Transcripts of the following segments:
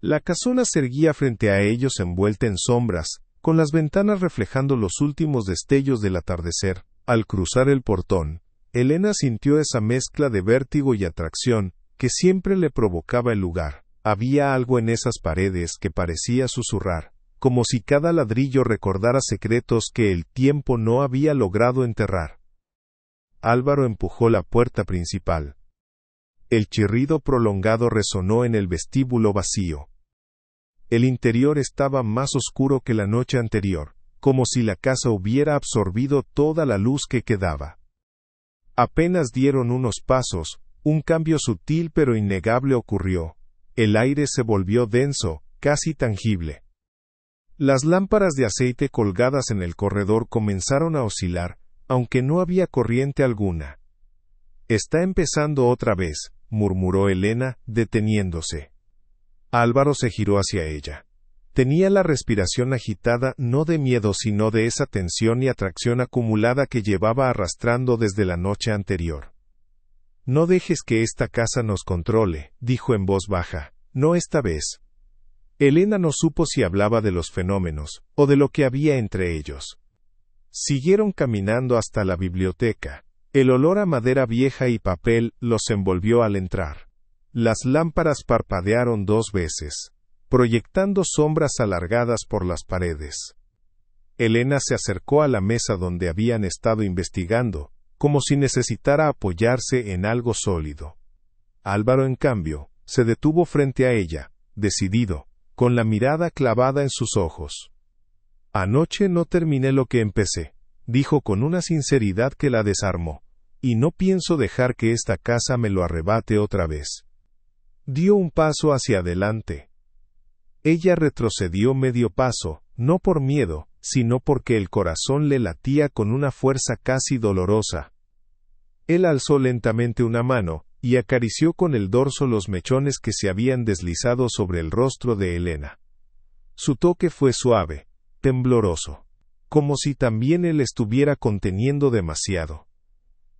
La casona se erguía frente a ellos envuelta en sombras, con las ventanas reflejando los últimos destellos del atardecer. Al cruzar el portón, Elena sintió esa mezcla de vértigo y atracción que siempre le provocaba el lugar. Había algo en esas paredes que parecía susurrar, como si cada ladrillo recordara secretos que el tiempo no había logrado enterrar. Álvaro empujó la puerta principal. El chirrido prolongado resonó en el vestíbulo vacío. El interior estaba más oscuro que la noche anterior, como si la casa hubiera absorbido toda la luz que quedaba. Apenas dieron unos pasos, un cambio sutil pero innegable ocurrió. El aire se volvió denso, casi tangible. Las lámparas de aceite colgadas en el corredor comenzaron a oscilar, aunque no había corriente alguna. «Está empezando otra vez», murmuró Elena, deteniéndose. Álvaro se giró hacia ella. Tenía la respiración agitada no de miedo sino de esa tensión y atracción acumulada que llevaba arrastrando desde la noche anterior. «No dejes que esta casa nos controle», dijo en voz baja, «no esta vez». Elena no supo si hablaba de los fenómenos, o de lo que había entre ellos. Siguieron caminando hasta la biblioteca. El olor a madera vieja y papel los envolvió al entrar. Las lámparas parpadearon 2 veces, proyectando sombras alargadas por las paredes. Elena se acercó a la mesa donde habían estado investigando, como si necesitara apoyarse en algo sólido. Álvaro, en cambio, se detuvo frente a ella, decidido, con la mirada clavada en sus ojos. «Anoche no terminé lo que empecé», dijo con una sinceridad que la desarmó, «y no pienso dejar que esta casa me lo arrebate otra vez». Dio un paso hacia adelante. Ella retrocedió medio paso, no por miedo, sino porque el corazón le latía con una fuerza casi dolorosa. Él alzó lentamente una mano, y acarició con el dorso los mechones que se habían deslizado sobre el rostro de Elena. Su toque fue suave, tembloroso, como si también él estuviera conteniendo demasiado.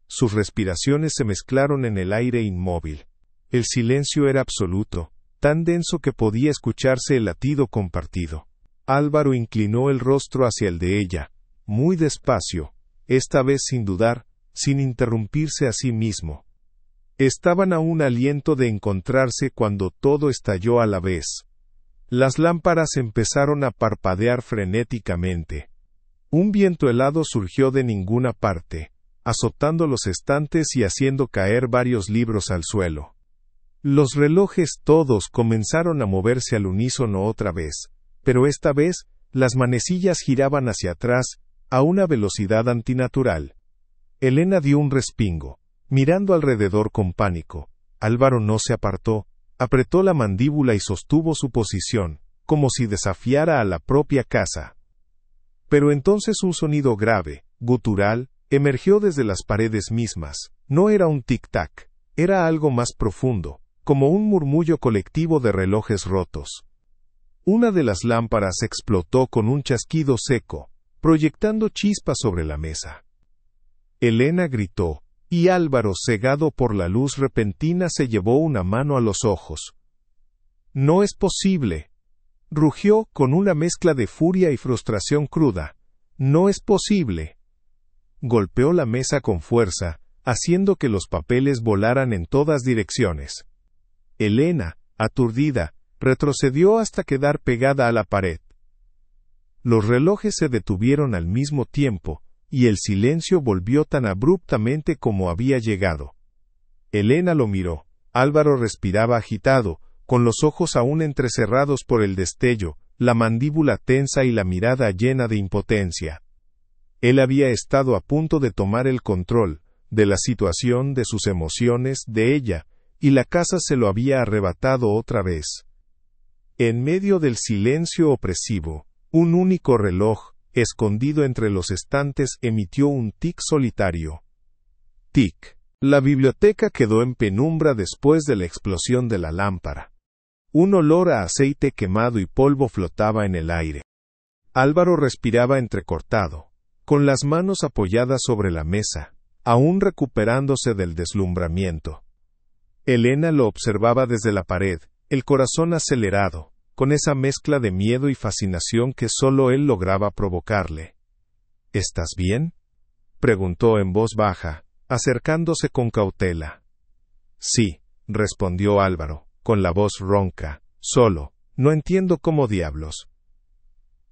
Sus respiraciones se mezclaron en el aire inmóvil. El silencio era absoluto, tan denso que podía escucharse el latido compartido. Álvaro inclinó el rostro hacia el de ella, muy despacio, esta vez sin dudar, sin interrumpirse a sí mismo. Estaban a un aliento de encontrarse cuando todo estalló a la vez. Las lámparas empezaron a parpadear frenéticamente. Un viento helado surgió de ninguna parte, azotando los estantes y haciendo caer varios libros al suelo. Los relojes todos comenzaron a moverse al unísono otra vez, pero esta vez, las manecillas giraban hacia atrás, a una velocidad antinatural. Elena dio un respingo, mirando alrededor con pánico. Álvaro no se apartó, apretó la mandíbula y sostuvo su posición, como si desafiara a la propia casa. Pero entonces un sonido grave, gutural, emergió desde las paredes mismas. No era un tic-tac, era algo más profundo, como un murmullo colectivo de relojes rotos. Una de las lámparas explotó con un chasquido seco, proyectando chispas sobre la mesa. Elena gritó, y Álvaro, cegado por la luz repentina, se llevó una mano a los ojos. «No es posible», rugió con una mezcla de furia y frustración cruda. «No es posible». Golpeó la mesa con fuerza, haciendo que los papeles volaran en todas direcciones. Elena, aturdida, retrocedió hasta quedar pegada a la pared. Los relojes se detuvieron al mismo tiempo, y el silencio volvió tan abruptamente como había llegado. Elena lo miró. Álvaro respiraba agitado, con los ojos aún entrecerrados por el destello, la mandíbula tensa y la mirada llena de impotencia. Él había estado a punto de tomar el control, de la situación, de sus emociones, de ella, y la casa se lo había arrebatado otra vez. En medio del silencio opresivo, un único reloj, escondido entre los estantes, emitió un tic solitario. Tic. La biblioteca quedó en penumbra después de la explosión de la lámpara. Un olor a aceite quemado y polvo flotaba en el aire. Álvaro respiraba entrecortado, con las manos apoyadas sobre la mesa, aún recuperándose del deslumbramiento. Elena lo observaba desde la pared, el corazón acelerado, con esa mezcla de miedo y fascinación que solo él lograba provocarle. —¿Estás bien? —preguntó en voz baja, acercándose con cautela. —Sí —respondió Álvaro, con la voz ronca—, solo, no entiendo cómo diablos.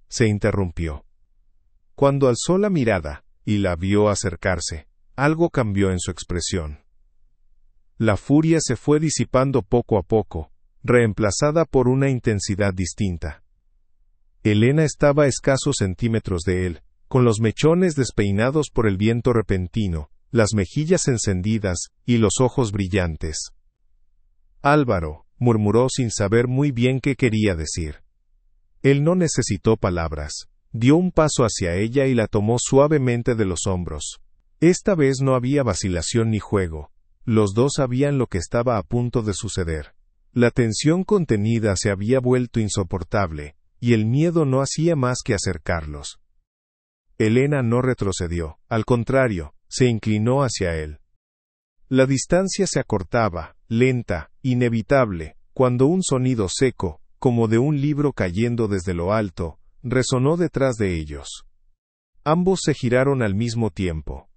Se interrumpió. Cuando alzó la mirada, y la vio acercarse, algo cambió en su expresión. La furia se fue disipando poco a poco, reemplazada por una intensidad distinta. Elena estaba a escasos centímetros de él, con los mechones despeinados por el viento repentino, las mejillas encendidas, y los ojos brillantes. —Álvaro —murmuró sin saber muy bien qué quería decir. Él no necesitó palabras. Dio un paso hacia ella y la tomó suavemente de los hombros. Esta vez no había vacilación ni juego. Los dos sabían lo que estaba a punto de suceder. La tensión contenida se había vuelto insoportable, y el miedo no hacía más que acercarlos. Elena no retrocedió, al contrario, se inclinó hacia él. La distancia se acortaba, lenta, inevitable, cuando un sonido seco, como de un libro cayendo desde lo alto, resonó detrás de ellos. Ambos se giraron al mismo tiempo.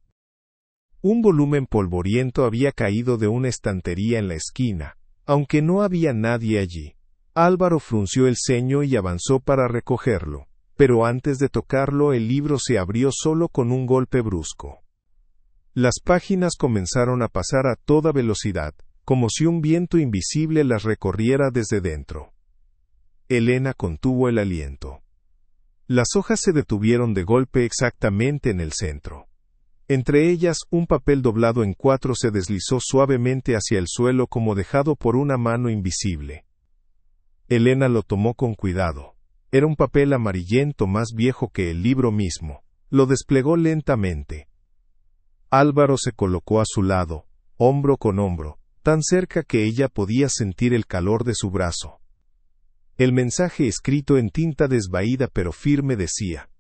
Un volumen polvoriento había caído de una estantería en la esquina, aunque no había nadie allí. Álvaro frunció el ceño y avanzó para recogerlo, pero antes de tocarlo el libro se abrió solo con un golpe brusco. Las páginas comenzaron a pasar a toda velocidad, como si un viento invisible las recorriera desde dentro. Elena contuvo el aliento. Las hojas se detuvieron de golpe exactamente en el centro. Entre ellas, un papel doblado en 4 se deslizó suavemente hacia el suelo como dejado por una mano invisible. Elena lo tomó con cuidado. Era un papel amarillento más viejo que el libro mismo. Lo desplegó lentamente. Álvaro se colocó a su lado, hombro con hombro, tan cerca que ella podía sentir el calor de su brazo. El mensaje escrito en tinta desvaída pero firme decía: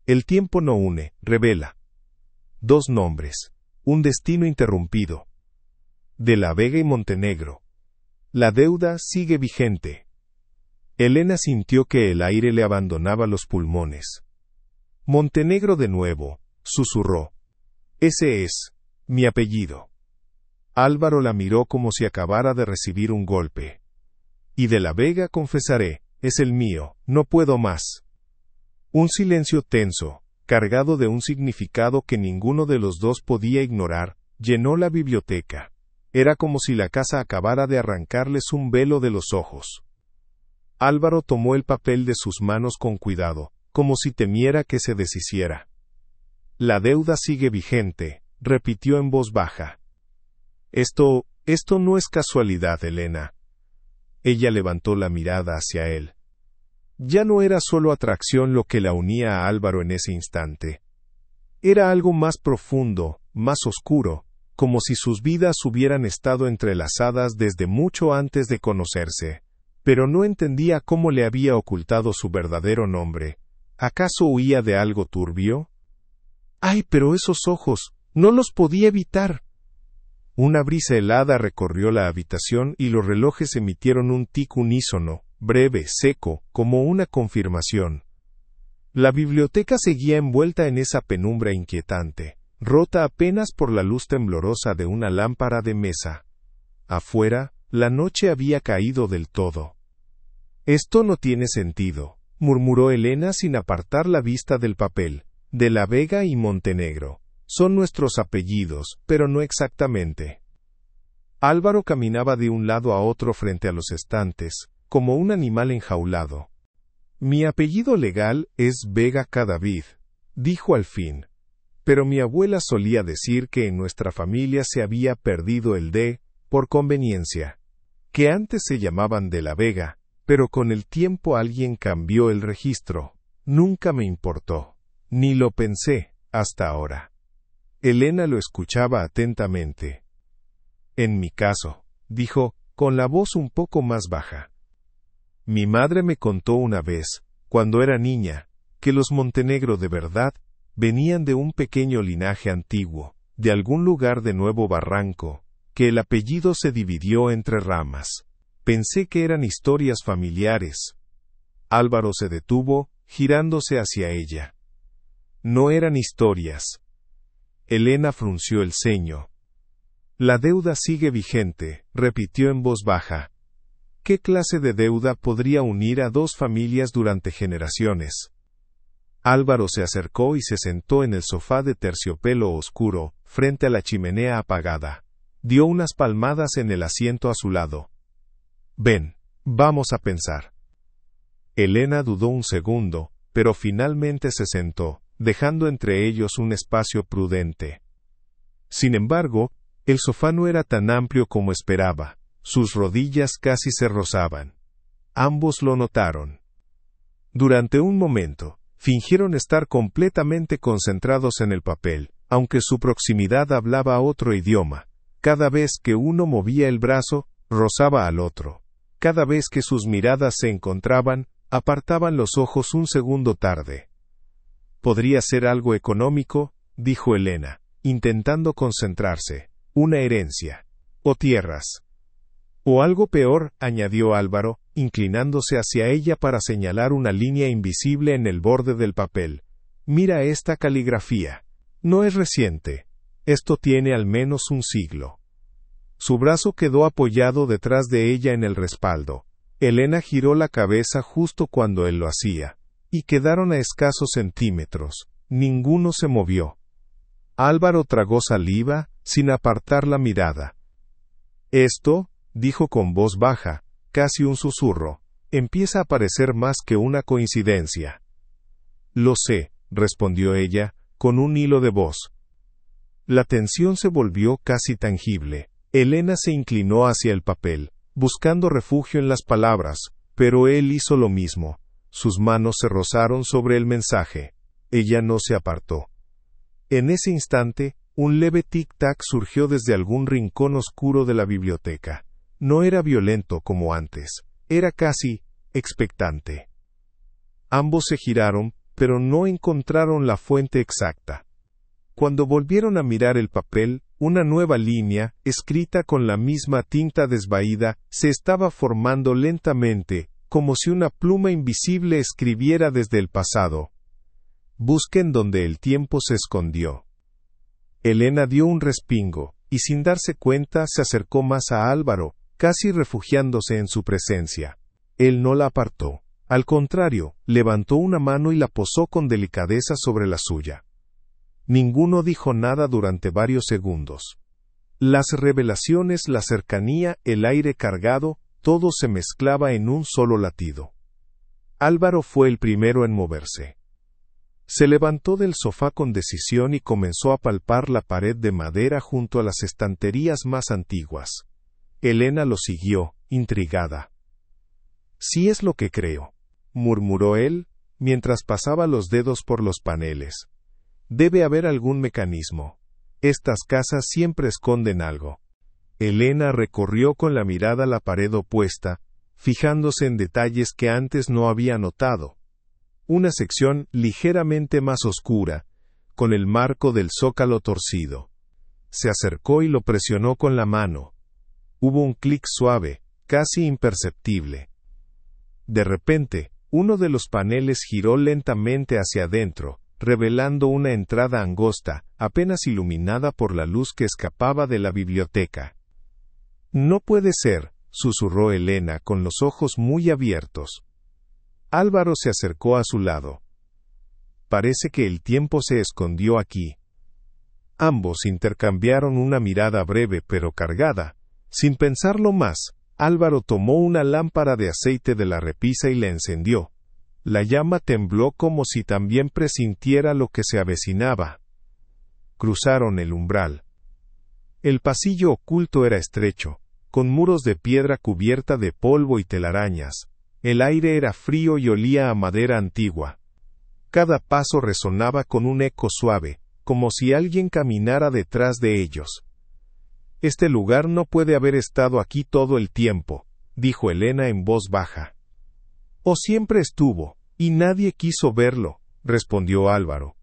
el tiempo no une, revela. 2 nombres, un destino interrumpido. De la Vega y Montenegro. La deuda sigue vigente. Elena sintió que el aire le abandonaba los pulmones. Montenegro de nuevo, susurró. Ese es mi apellido. Álvaro la miró como si acabara de recibir un golpe. Y de la Vega confesaré, es el mío, no puedo más. Un silencio tenso, cargado de un significado que ninguno de los dos podía ignorar, llenó la biblioteca. Era como si la casa acabara de arrancarles un velo de los ojos. Álvaro tomó el papel de sus manos con cuidado, como si temiera que se deshiciera. La deuda sigue vigente, repitió en voz baja. Esto no es casualidad, Elena. Ella levantó la mirada hacia él. Ya no era solo atracción lo que la unía a Álvaro en ese instante. Era algo más profundo, más oscuro, como si sus vidas hubieran estado entrelazadas desde mucho antes de conocerse, pero no entendía cómo le había ocultado su verdadero nombre. ¿Acaso huía de algo turbio? ¡Ay, pero esos ojos! No los podía evitar. Una brisa helada recorrió la habitación y los relojes emitieron un tic unísono, breve, seco, como una confirmación. La biblioteca seguía envuelta en esa penumbra inquietante, rota apenas por la luz temblorosa de una lámpara de mesa. Afuera, la noche había caído del todo. Esto no tiene sentido, murmuró Elena sin apartar la vista del papel. De la Vega y Montenegro. Son nuestros apellidos, pero no exactamente. Álvaro caminaba de un lado a otro frente a los estantes, como un animal enjaulado. Mi apellido legal es Vega Cadavid, dijo al fin. Pero mi abuela solía decir que en nuestra familia se había perdido el D, por conveniencia. Que antes se llamaban de la Vega, pero con el tiempo alguien cambió el registro. Nunca me importó. Ni lo pensé, hasta ahora. Elena lo escuchaba atentamente. En mi caso, dijo, con la voz un poco más baja. Mi madre me contó una vez, cuando era niña, que los Montenegro de verdad venían de un pequeño linaje antiguo, de algún lugar de Nuevo Barranco, que el apellido se dividió entre ramas. Pensé que eran historias familiares. Álvaro se detuvo, girándose hacia ella. No eran historias. Elena frunció el ceño. La deuda sigue vigente, repitió en voz baja. ¿Qué clase de deuda podría unir a dos familias durante generaciones? Álvaro se acercó y se sentó en el sofá de terciopelo oscuro, frente a la chimenea apagada. Dio unas palmadas en el asiento a su lado. Ven, vamos a pensar. Elena dudó un segundo, pero finalmente se sentó, dejando entre ellos un espacio prudente. Sin embargo, el sofá no era tan amplio como esperaba. Sus rodillas casi se rozaban. Ambos lo notaron. Durante un momento, fingieron estar completamente concentrados en el papel, aunque su proximidad hablaba otro idioma. Cada vez que uno movía el brazo, rozaba al otro. Cada vez que sus miradas se encontraban, apartaban los ojos un segundo tarde. «Podría ser algo económico», dijo Elena, intentando concentrarse. «Una herencia. O tierras». «O algo peor», añadió Álvaro, inclinándose hacia ella para señalar una línea invisible en el borde del papel. «Mira esta caligrafía. No es reciente. Esto tiene al menos un siglo». Su brazo quedó apoyado detrás de ella en el respaldo. Elena giró la cabeza justo cuando él lo hacía, y quedaron a escasos centímetros. Ninguno se movió. Álvaro tragó saliva, sin apartar la mirada. «Esto», dijo con voz baja, casi un susurro, «empieza a parecer más que una coincidencia». «Lo sé», respondió ella, con un hilo de voz. La tensión se volvió casi tangible. Elena se inclinó hacia el papel, buscando refugio en las palabras, pero él hizo lo mismo. Sus manos se rozaron sobre el mensaje. Ella no se apartó. En ese instante, un leve tic-tac surgió desde algún rincón oscuro de la biblioteca. No era violento como antes, era casi expectante. Ambos se giraron, pero no encontraron la fuente exacta. Cuando volvieron a mirar el papel, una nueva línea, escrita con la misma tinta desvaída, se estaba formando lentamente, como si una pluma invisible escribiera desde el pasado. «Busquen donde el tiempo se escondió». Elena dio un respingo, y sin darse cuenta se acercó más a Álvaro, casi refugiándose en su presencia. Él no la apartó. Al contrario, levantó una mano y la posó con delicadeza sobre la suya. Ninguno dijo nada durante varios segundos. Las revelaciones, la cercanía, el aire cargado, todo se mezclaba en un solo latido. Álvaro fue el primero en moverse. Se levantó del sofá con decisión y comenzó a palpar la pared de madera junto a las estanterías más antiguas. Elena lo siguió, intrigada. «Sí es lo que creo», murmuró él, mientras pasaba los dedos por los paneles. «Debe haber algún mecanismo. Estas casas siempre esconden algo». Elena recorrió con la mirada la pared opuesta, fijándose en detalles que antes no había notado. Una sección ligeramente más oscura, con el marco del zócalo torcido. Se acercó y lo presionó con la mano. Hubo un clic suave, casi imperceptible. De repente, uno de los paneles giró lentamente hacia adentro, revelando una entrada angosta, apenas iluminada por la luz que escapaba de la biblioteca. «No puede ser», susurró Elena con los ojos muy abiertos. Álvaro se acercó a su lado. «Parece que el tiempo se escondió aquí». Ambos intercambiaron una mirada breve pero cargada. Sin pensarlo más, Álvaro tomó una lámpara de aceite de la repisa y la encendió. La llama tembló como si también presintiera lo que se avecinaba. Cruzaron el umbral. El pasillo oculto era estrecho, con muros de piedra cubierta de polvo y telarañas. El aire era frío y olía a madera antigua. Cada paso resonaba con un eco suave, como si alguien caminara detrás de ellos. «Este lugar no puede haber estado aquí todo el tiempo», dijo Elena en voz baja. «O siempre estuvo, y nadie quiso verlo», respondió Álvaro.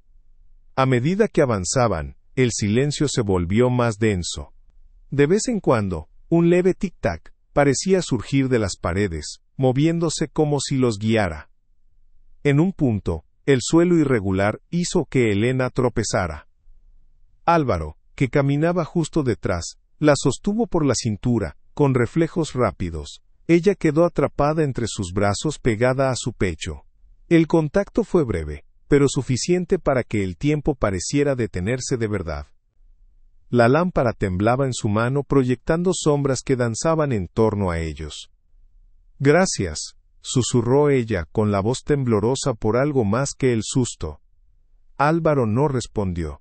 A medida que avanzaban, el silencio se volvió más denso. De vez en cuando, un leve tic-tac, parecía surgir de las paredes, moviéndose como si los guiara. En un punto, el suelo irregular hizo que Elena tropezara. Álvaro, que caminaba justo detrás, la sostuvo por la cintura, con reflejos rápidos. Ella quedó atrapada entre sus brazos pegada a su pecho. El contacto fue breve, pero suficiente para que el tiempo pareciera detenerse de verdad. La lámpara temblaba en su mano proyectando sombras que danzaban en torno a ellos. «Gracias», susurró ella con la voz temblorosa por algo más que el susto. Álvaro no respondió.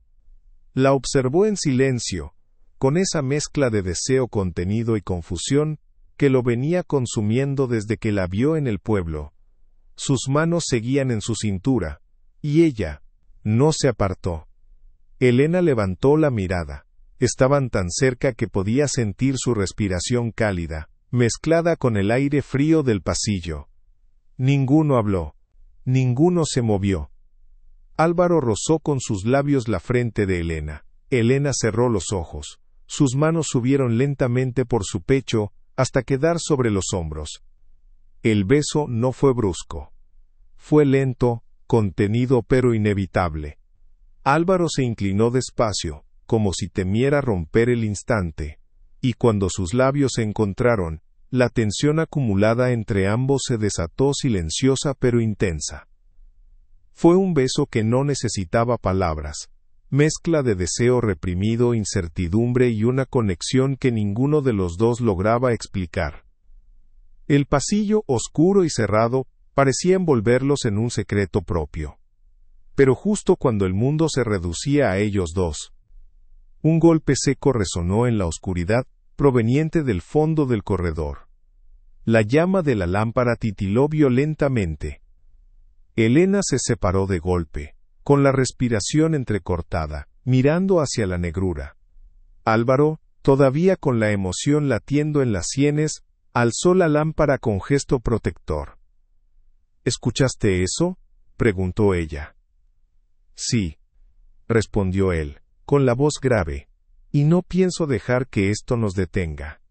La observó en silencio, con esa mezcla de deseo contenido y confusión que lo venía consumiendo desde que la vio en el pueblo. Sus manos seguían en su cintura, y ella no se apartó. Elena levantó la mirada. Estaban tan cerca que podía sentir su respiración cálida, mezclada con el aire frío del pasillo. Ninguno habló. Ninguno se movió. Álvaro rozó con sus labios la frente de Elena. Elena cerró los ojos. Sus manos subieron lentamente por su pecho hasta quedar sobre los hombros. El beso no fue brusco. Fue lento, contenido pero inevitable. Álvaro se inclinó despacio, como si temiera romper el instante, y cuando sus labios se encontraron, la tensión acumulada entre ambos se desató silenciosa pero intensa. Fue un beso que no necesitaba palabras, mezcla de deseo reprimido, incertidumbre y una conexión que ninguno de los dos lograba explicar. El pasillo, oscuro y cerrado, parecía envolverlos en un secreto propio. Pero justo cuando el mundo se reducía a ellos dos, un golpe seco resonó en la oscuridad, proveniente del fondo del corredor. La llama de la lámpara titiló violentamente. Elena se separó de golpe, con la respiración entrecortada, mirando hacia la negrura. Álvaro, todavía con la emoción latiendo en las sienes, alzó la lámpara con gesto protector. —¿Escuchaste eso? —preguntó ella. —Sí —respondió él, con la voz grave—, y no pienso dejar que esto nos detenga.